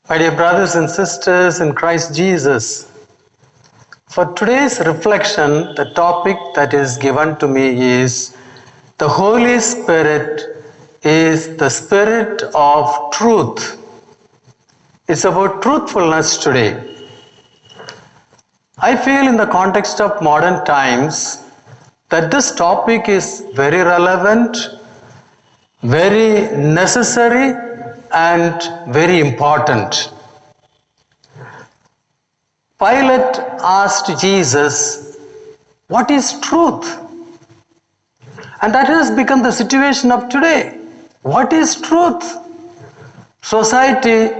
My dear brothers and sisters in Christ Jesus, for today's reflection, the topic that is given to me is the Holy Spirit is the Spirit of truth. It's about truthfulness today. I feel in the context of modern times that this topic is very relevant, very necessary, and very important. Pilate asked Jesus, "What is truth?" And that has become the situation of today. What is truth? Society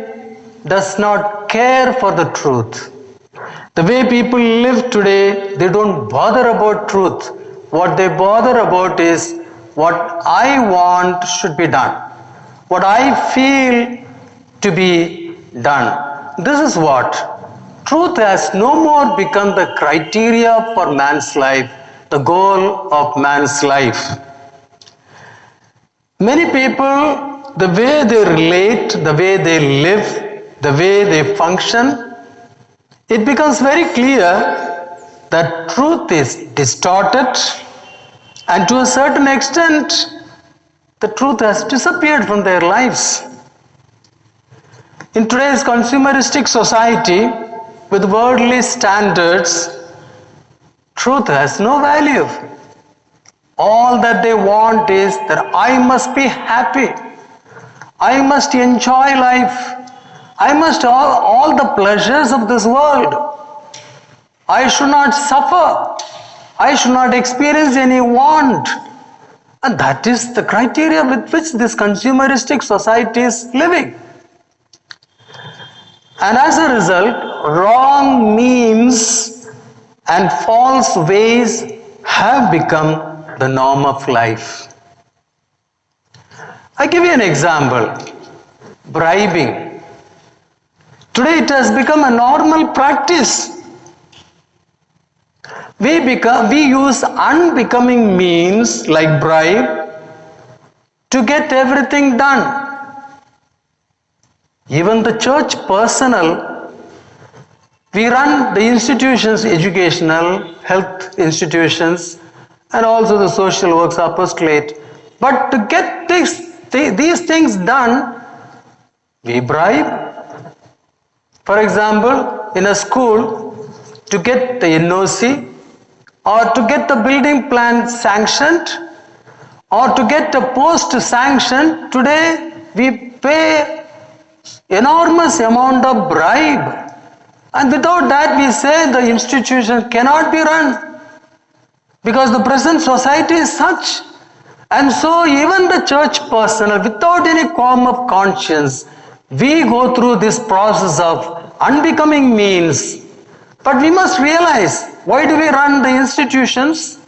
does not care for the truth. The way people live today, they don't bother about truth. What they bother about is what I want should be done, what I feel to be done. This is what truth has no more become the criteria for man's life, the goal of man's life. Many people, the way they relate, the way they live, the way they function, it becomes very clear that truth is distorted, and to a certain extent, the truth has disappeared from their lives. In today's consumeristic society, with worldly standards, truth has no value. All that they want is that I must be happy, I must enjoy life, I must have all the pleasures of this world. I should not suffer. I should not experience any want. And that is the criteria with which this consumeristic society is living. And as a result, wrong means and false ways have become the norm of life. I give you an example. Bribing. Today it has become a normal practice. We use unbecoming means like bribe to get everything done. Even the church personnel, we run the institutions, educational, health institutions, and also the social works apostolate. But to get these things done, we bribe. For example, in a school, to get the NOC or to get the building plan sanctioned or to get a post sanctioned, today we pay enormous amount of bribe. And without that we say the institution cannot be run because the present society is such. And so even the church personnel, without any qualm of conscience, we go through this process of unbecoming means. But we must realize, why do we run the institutions?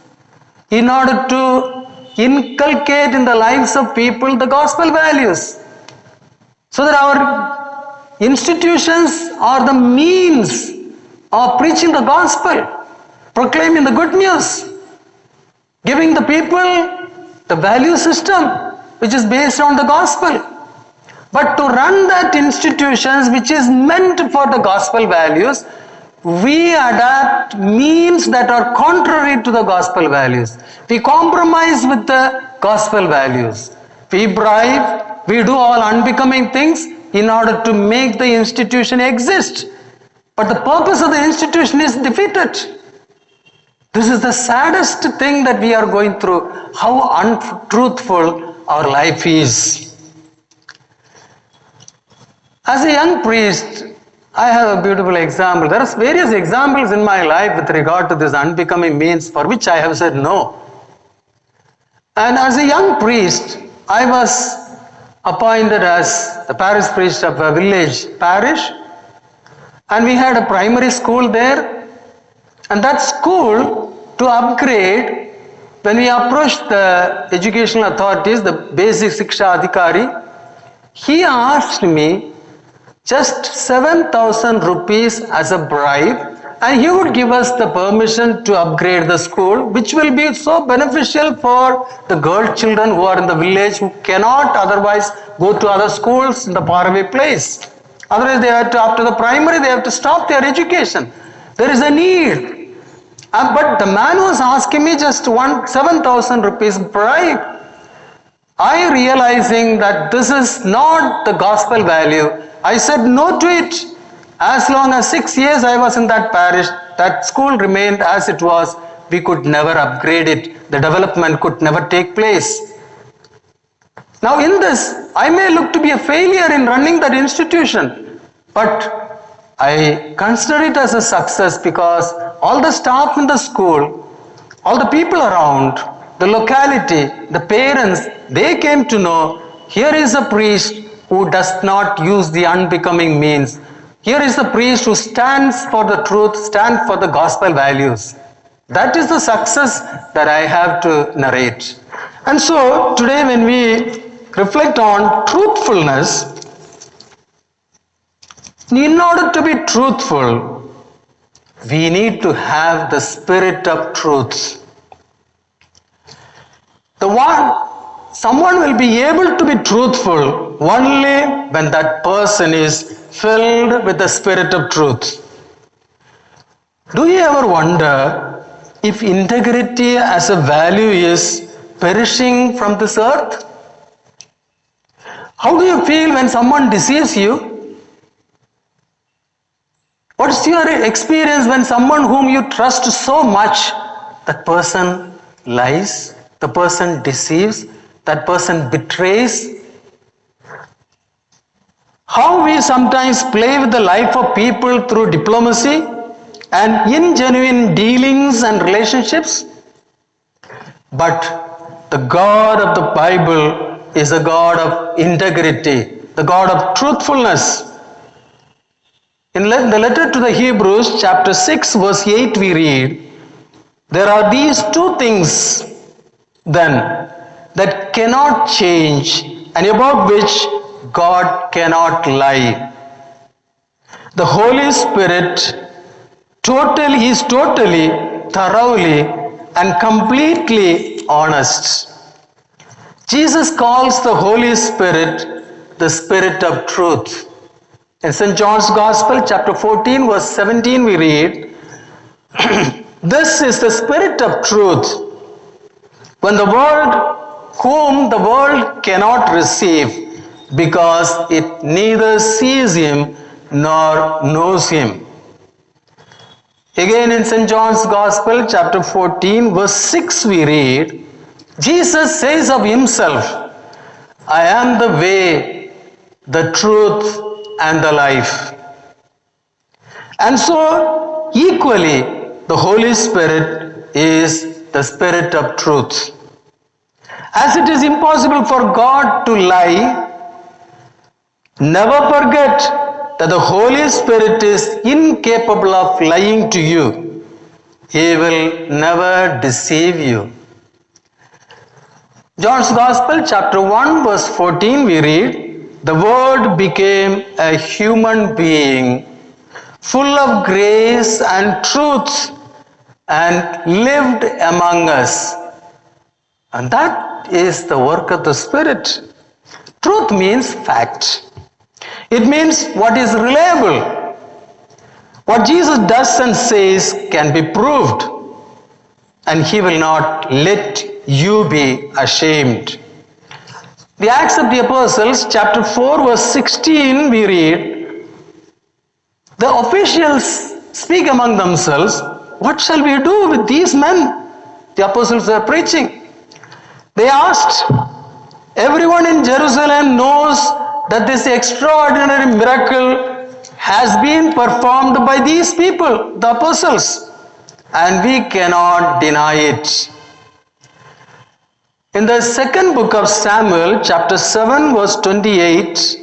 In order to inculcate in the lives of people the gospel values. So that our institutions are the means of preaching the gospel, proclaiming the good news, giving the people the value system which is based on the gospel. But to run that institutions which is meant for the gospel values, we adapt means that are contrary to the gospel values. We compromise with the gospel values. We bribe, we do all unbecoming things in order to make the institution exist. But the purpose of the institution is defeated. This is the saddest thing that we are going through, how untruthful our life is. As a young priest, I have a beautiful example. There are various examples in my life with regard to this unbecoming means for which I have said no. And as a young priest, I was appointed as the parish priest of a village parish, and we had a primary school there. And that school, to upgrade, when we approached the educational authorities, the basic Shiksha Adhikari, he asked me just 7,000 rupees as a bribe, and he would give us the permission to upgrade the school, which will be so beneficial for the girl children who are in the village who cannot otherwise go to other schools in the faraway place. Otherwise, they have to, after the primary, they have to stop their education. There is a need. But the man was asking me just 7,000 rupees bribe. I realizing that this is not the gospel value, I said no to it. As long as 6 years I was in that parish, that school remained as it was. We could never upgrade it. The development could never take place. Now in this, I may look to be a failure in running that institution, but I consider it as a success because all the staff in the school, all the people around, the locality, the parents, they came to know here is a priest who does not use the unbecoming means. Here is the priest who stands for the truth, stands for the gospel values. That is the success that I have to narrate. And so today when we reflect on truthfulness, in order to be truthful, we need to have the spirit of truth. Someone will be able to be truthful only when that person is filled with the spirit of truth. Do you ever wonder if integrity as a value is perishing from this earth? How do you feel when someone deceives you? What is your experience when someone whom you trust so much, that person lies, the person deceives, that person betrays? How we sometimes play with the life of people through diplomacy and ingenuine dealings and relationships. But the God of the Bible is a God of integrity, the God of truthfulness. In the letter to the Hebrews, chapter 6, verse 8, we read, there are these two things then that cannot change and about which God cannot lie. The Holy Spirit is totally, thoroughly, and completely honest. Jesus calls the Holy Spirit the Spirit of truth. In St. John's Gospel, chapter 14, verse 17, we read, this is the Spirit of truth, whom the world cannot receive, because it neither sees him nor knows him. Again in St. John's Gospel, chapter 14, verse 6, we read, Jesus says of himself, I am the way, the truth, and the life. And so, equally, the Holy Spirit is the Spirit of truth. As it is impossible for God to lie, never forget that the Holy Spirit is incapable of lying to you. He will never deceive you. John's Gospel, chapter 1, verse 14, we read, the Word became a human being, full of grace and truth, and lived among us. And that is the work of the Spirit. Truth means fact. It means what is reliable. What Jesus does and says can be proved, and he will not let you be ashamed. The Acts of the Apostles, chapter 4, verse 16, we read, the officials speak among themselves, what shall we do with these men? The apostles are preaching. They asked, everyone in Jerusalem knows that this extraordinary miracle has been performed by these people, the apostles, and we cannot deny it. In the second book of Samuel, chapter 7, verse 28,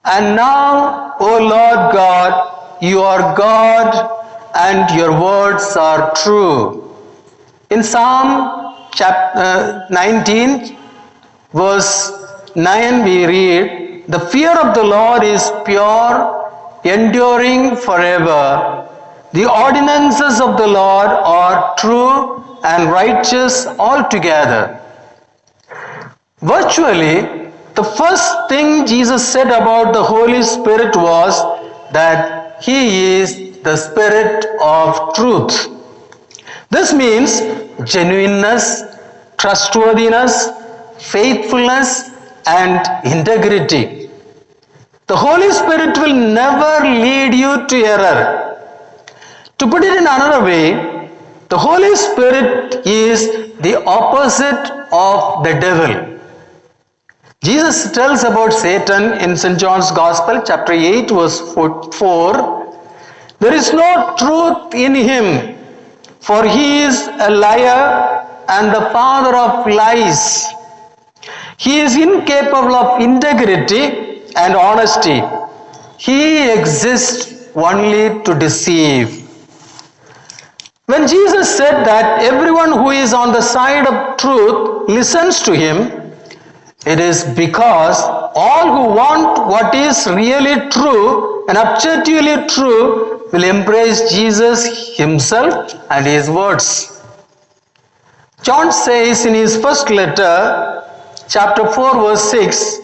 and now, O Lord God, you are God, and your words are true. In Psalm chapter 19, verse 9, we read, the fear of the Lord is pure, enduring forever. The ordinances of the Lord are true and righteous altogether. Virtually, the first thing Jesus said about the Holy Spirit was that He is the Spirit of truth. This means genuineness, trustworthiness, faithfulness, and integrity. The Holy Spirit will never lead you to error. To put it in another way, the Holy Spirit is the opposite of the devil. Jesus tells about Satan in St. John's Gospel, chapter 8, verse 4, there is no truth in him, for he is a liar and the father of lies. He is incapable of integrity and honesty. He exists only to deceive. When Jesus said that everyone who is on the side of truth listens to him, it is because all who want what is really true and objectively true will embrace Jesus himself and his words. John says in his first letter, chapter 4, verse 6,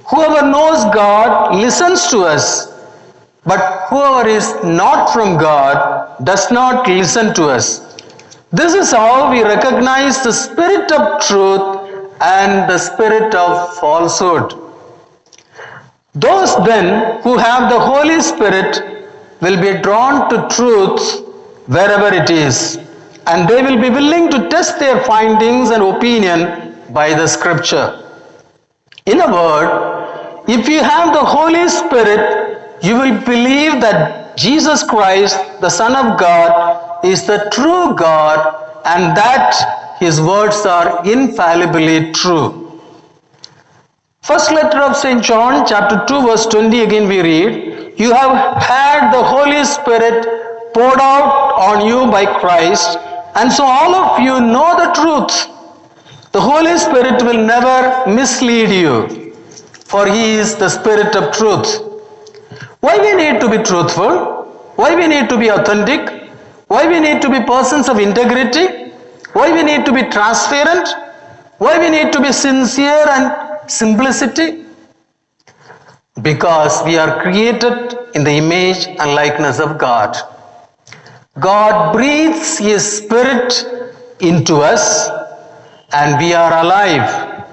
whoever knows God listens to us, but whoever is not from God does not listen to us. This is how we recognize the spirit of truth and the spirit of falsehood. Those then who have the Holy Spirit will be drawn to truth wherever it is, and they will be willing to test their findings and opinion by the scripture. In a word, if you have the Holy Spirit, you will believe that Jesus Christ, the Son of God, is the true God and that his words are infallibly true. First letter of St. John, chapter 2, verse 20, again we read, you have had the Holy Spirit poured out on you by Christ, and so all of you know the truth. The Holy Spirit will never mislead you, for He is the Spirit of truth. Why we need to be truthful? Why we need to be authentic? Why we need to be persons of integrity? Why we need to be transparent? Why we need to be sincere and simplicity? Because we are created in the image and likeness of God. God breathes His Spirit into us and we are alive.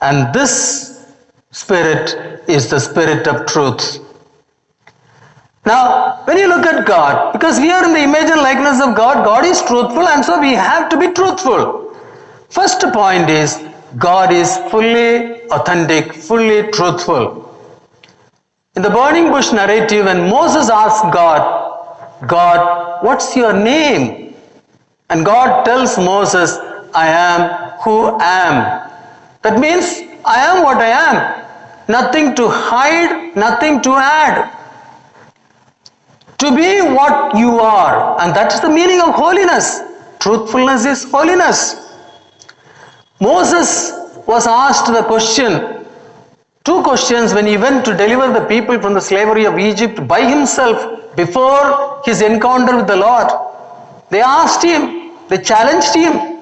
And this Spirit is the Spirit of truth. Now, when you look at God, because we are in the image and likeness of God, God is truthful and so we have to be truthful. First point is, God is fully authentic, fully truthful. In the burning bush narrative, when Moses asked God, what's your name? And God tells Moses, I am who am. That means, I am what I am. Nothing to hide, nothing to add. To be what you are, and that's the meaning of holiness. Truthfulness is holiness. Moses was asked the question, two questions when he went to deliver the people from the slavery of Egypt by himself before his encounter with the Lord. They asked him, they challenged him,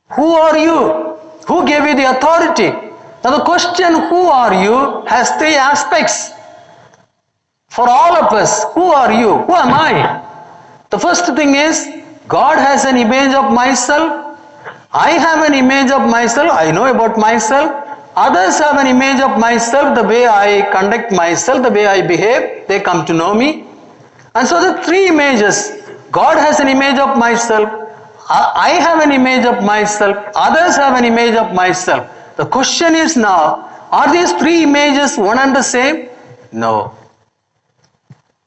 who are you? Who gave you the authority? Now the question, who are you, has three aspects. For all of us, who are you? Who am I? The first thing is, God has an image of myself. I have an image of myself. I know about myself. Others have an image of myself. The way I conduct myself, the way I behave, they come to know me. And so the three images. God has an image of myself. I have an image of myself. Others have an image of myself. The question is now, are these three images one and the same? No.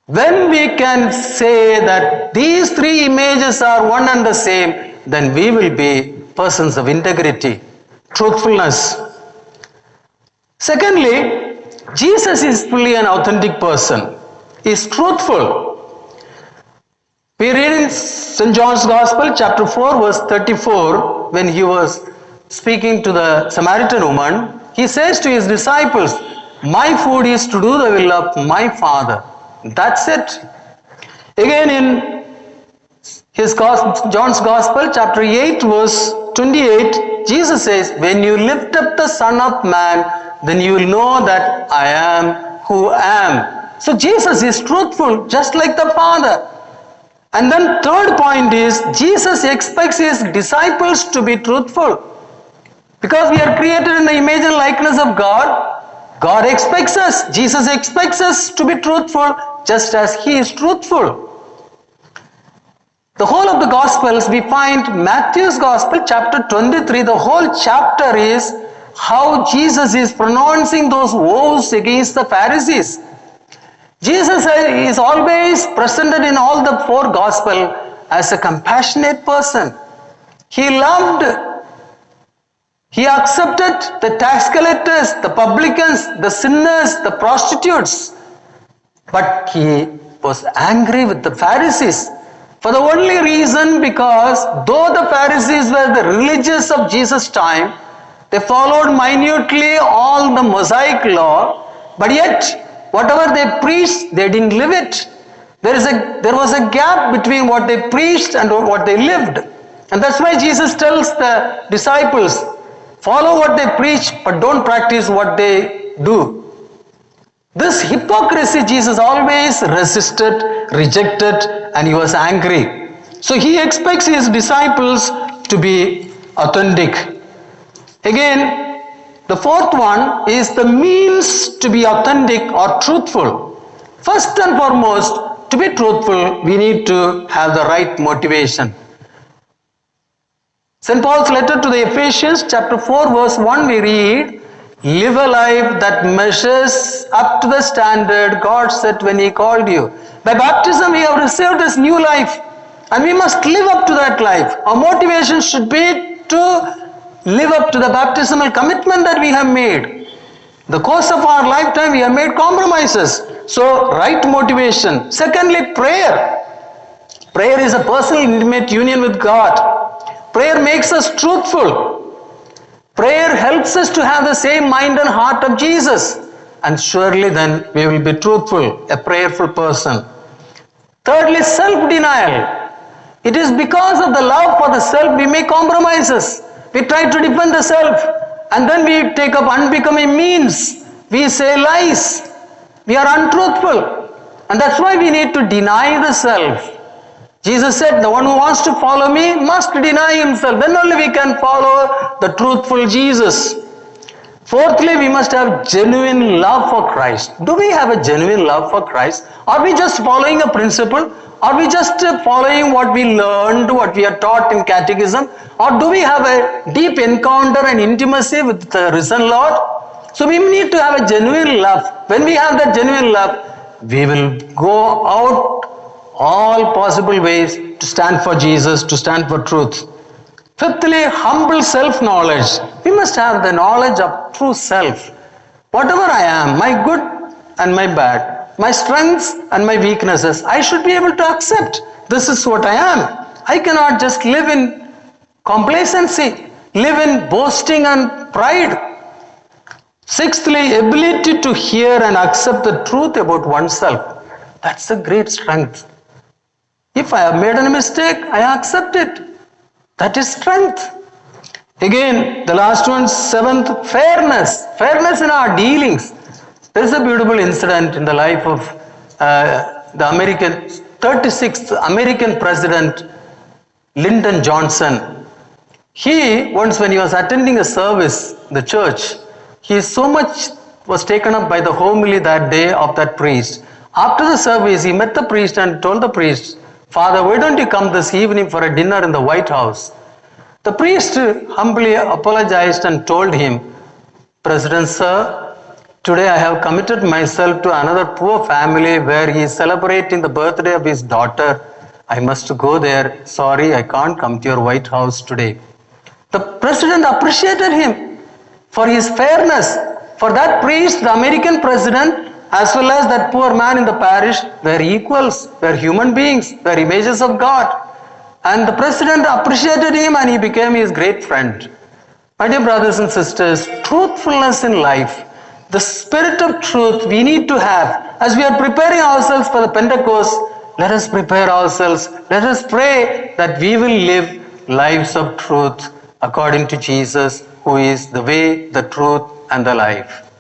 When we can say that these three images are one and the same, then we will be persons of integrity, truthfulness. Secondly, Jesus is fully an authentic person. He is truthful. We read in St. John's Gospel, chapter 4, verse 34, when he was speaking to the Samaritan woman, he says to his disciples, my food is to do the will of my Father. That's it. Again in his John's Gospel, chapter 8, verse 28, Jesus says, when you lift up the Son of Man, then you will know that I am who am. So Jesus is truthful, just like the Father. And then third point is, Jesus expects his disciples to be truthful. Because we are created in the image and likeness of God, God expects us, Jesus expects us to be truthful, just as he is truthful. The whole of the Gospels, we find Matthew's Gospel, chapter 23, the whole chapter is how Jesus is pronouncing those woes against the Pharisees. Jesus is always presented in all the four Gospels as a compassionate person. He loved, he accepted the tax collectors, the publicans, the sinners, the prostitutes. But he was angry with the Pharisees. For the only reason because though the Pharisees were the religious of Jesus' time, they followed minutely all the Mosaic law, but yet whatever they preached, they didn't live it. There was a gap between what they preached and what they lived. And that's why Jesus tells the disciples, follow what they preach, but don't practice what they do. This hypocrisy Jesus always resisted, rejected, and he was angry. So he expects his disciples to be authentic. Again, the fourth one is the means to be authentic or truthful. First and foremost, to be truthful, we need to have the right motivation. St. Paul's letter to the Ephesians, chapter 4, verse 1, we read, live a life that measures up to the standard God set when he called you. By baptism, we have received this new life, and we must live up to that life. Our motivation should be to live up to the baptismal commitment that we have made. The course of our lifetime, we have made compromises. So, right motivation. Secondly, prayer. Prayer is a personal, intimate union with God. Prayer makes us truthful. Prayer helps us to have the same mind and heart of Jesus. And surely then we will be truthful, a prayerful person. Thirdly, self-denial. It is because of the love for the self we make compromises. We try to defend the self, and then we take up unbecoming means. We say lies. We are untruthful. And that's why we need to deny the self. Jesus said, the one who wants to follow me must deny himself. Then only we can follow the truthful Jesus. Fourthly, we must have genuine love for Christ. Do we have a genuine love for Christ? Are we just following a principle? Are we just following what we learned, what we are taught in catechism? Or do we have a deep encounter and intimacy with the risen Lord? So we need to have a genuine love. When we have that genuine love, we will go out all possible ways to stand for Jesus, to stand for truth. Fifthly, humble self-knowledge. We must have the knowledge of true self. Whatever I am, my good and my bad, my strengths and my weaknesses, I should be able to accept. This is what I am. I cannot just live in complacency, live in boasting and pride. Sixthly, ability to hear and accept the truth about oneself. That's a great strength. If I have made a mistake, I accept it. That is strength. Again, the last one, seventh, fairness. Fairness in our dealings. There is a beautiful incident in the life of the 36th American President, Lyndon Johnson. He, once when he was attending a service in the church, he so much was taken up by the homily that day of that priest. After the service, he met the priest and told the priest, Father, why don't you come this evening for a dinner in the White House? The priest humbly apologized and told him, President, sir, today I have committed myself to another poor family where he is celebrating the birthday of his daughter. I must go there. Sorry, I can't come to your White House today. The president appreciated him for his fairness. For that priest, the American president, as well as that poor man in the parish, were equals, were human beings, were images of God. And the president appreciated him and he became his great friend. My dear brothers and sisters, truthfulness in life, the spirit of truth we need to have. As we are preparing ourselves for the Pentecost, let us prepare ourselves. Let us pray that we will live lives of truth according to Jesus, who is the way, the truth, and the life.